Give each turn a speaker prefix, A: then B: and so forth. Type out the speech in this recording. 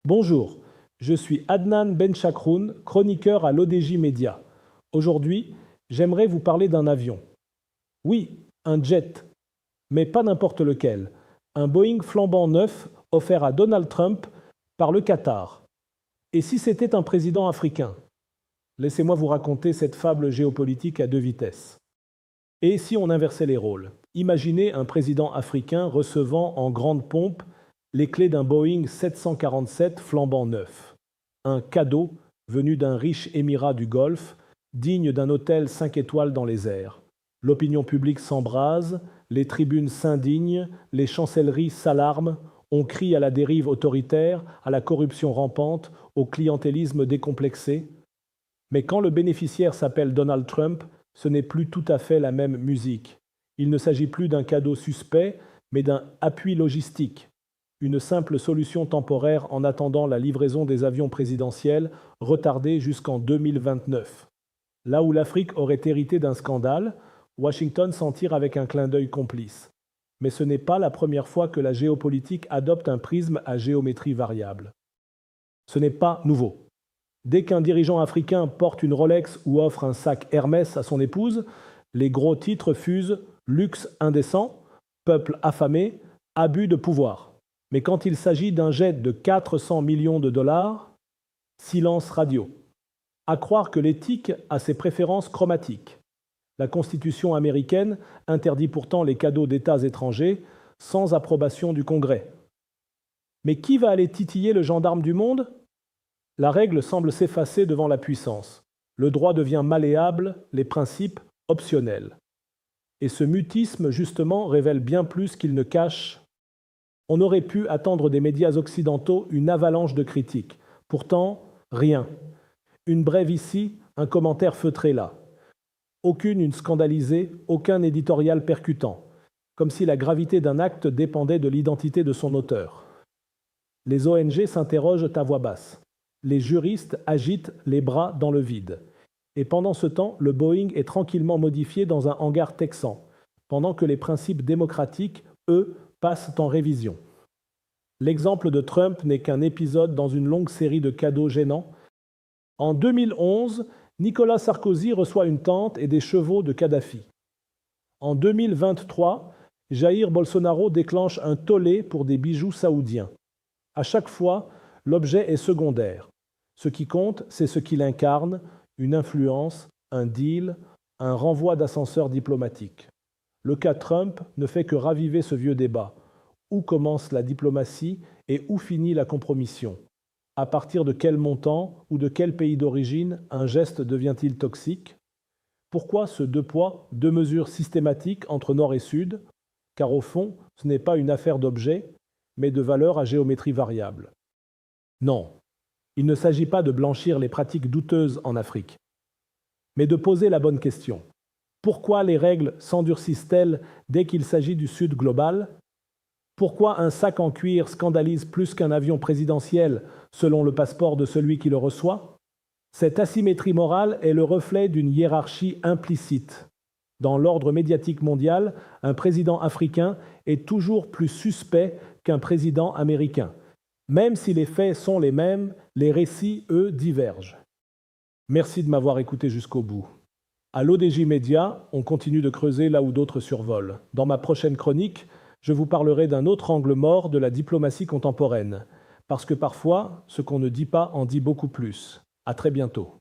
A: Bonjour, je suis Adnan Benchakroun, chroniqueur à l'ODJ Média. Aujourd'hui, j'aimerais vous parler d'un avion. Oui, un jet, mais pas n'importe lequel. Un Boeing flambant neuf offert à Donald Trump par le Qatar. Et si c'était un président africain? Laissez-moi vous raconter cette fable géopolitique à deux vitesses. Et si on inversait les rôles? Imaginez un président africain recevant en grande pompe les clés d'un Boeing 747 flambant neuf. Un cadeau venu d'un riche émirat du Golfe, digne d'un hôtel 5 étoiles dans les airs. L'opinion publique s'embrase, les tribunes s'indignent, les chancelleries s'alarment, on crie à la dérive autoritaire, à la corruption rampante, au clientélisme décomplexé. Mais quand le bénéficiaire s'appelle Donald Trump, ce n'est plus tout à fait la même musique. Il ne s'agit plus d'un cadeau suspect, mais d'un appui logistique, une simple solution temporaire en attendant la livraison des avions présidentiels, retardée jusqu'en 2029. Là où l'Afrique aurait hérité d'un scandale, Washington s'en tire avec un clin d'œil complice. Mais ce n'est pas la première fois que la géopolitique adopte un prisme à géométrie variable. Ce n'est pas nouveau. Dès qu'un dirigeant africain porte une Rolex ou offre un sac Hermès à son épouse, les gros titres fusent luxe indécent, peuple affamé, abus de pouvoir. Mais quand il s'agit d'un jet de 400 millions de dollars, silence radio. À croire que l'éthique a ses préférences chromatiques. La Constitution américaine interdit pourtant les cadeaux d'États étrangers sans approbation du Congrès. Mais qui va aller titiller le gendarme du monde? La règle semble s'effacer devant la puissance. Le droit devient malléable, les principes optionnels. Et ce mutisme, justement, révèle bien plus qu'il ne cache. On aurait pu attendre des médias occidentaux une avalanche de critiques. Pourtant, rien. Une brève ici, un commentaire feutré là. Aucune une scandalisée, aucun éditorial percutant. Comme si la gravité d'un acte dépendait de l'identité de son auteur. Les ONG s'interrogent à voix basse. Les juristes agitent les bras dans le vide. Et pendant ce temps, le Boeing est tranquillement modifié dans un hangar texan, pendant que les principes démocratiques, eux, passent en révision. L'exemple de Trump n'est qu'un épisode dans une longue série de cadeaux gênants. En 2011, Nicolas Sarkozy reçoit une tente et des chevaux de Kadhafi. En 2023, Jair Bolsonaro déclenche un tollé pour des bijoux saoudiens. À chaque fois, l'objet est secondaire. Ce qui compte, c'est ce qu'il incarne, une influence, un deal, un renvoi d'ascenseur diplomatique. Le cas Trump ne fait que raviver ce vieux débat. Où commence la diplomatie et où finit la compromission? À partir de quel montant ou de quel pays d'origine un geste devient-il toxique? Pourquoi ce deux poids, deux mesures systématiques entre Nord et Sud? Car au fond, ce n'est pas une affaire d'objets, mais de valeurs à géométrie variable. Non, il ne s'agit pas de blanchir les pratiques douteuses en Afrique, mais de poser la bonne question. Pourquoi les règles s'endurcissent-elles dès qu'il s'agit du Sud global? Pourquoi un sac en cuir scandalise plus qu'un avion présidentiel selon le passeport de celui qui le reçoit? Cette asymétrie morale est le reflet d'une hiérarchie implicite. Dans l'ordre médiatique mondial, un président africain est toujours plus suspect qu'un président américain. Même si les faits sont les mêmes, les récits, eux, divergent. Merci de m'avoir écouté jusqu'au bout. À l'ODJ Média, on continue de creuser là où d'autres survolent. Dans ma prochaine chronique, je vous parlerai d'un autre angle mort de la diplomatie contemporaine. Parce que parfois, ce qu'on ne dit pas en dit beaucoup plus. À très bientôt.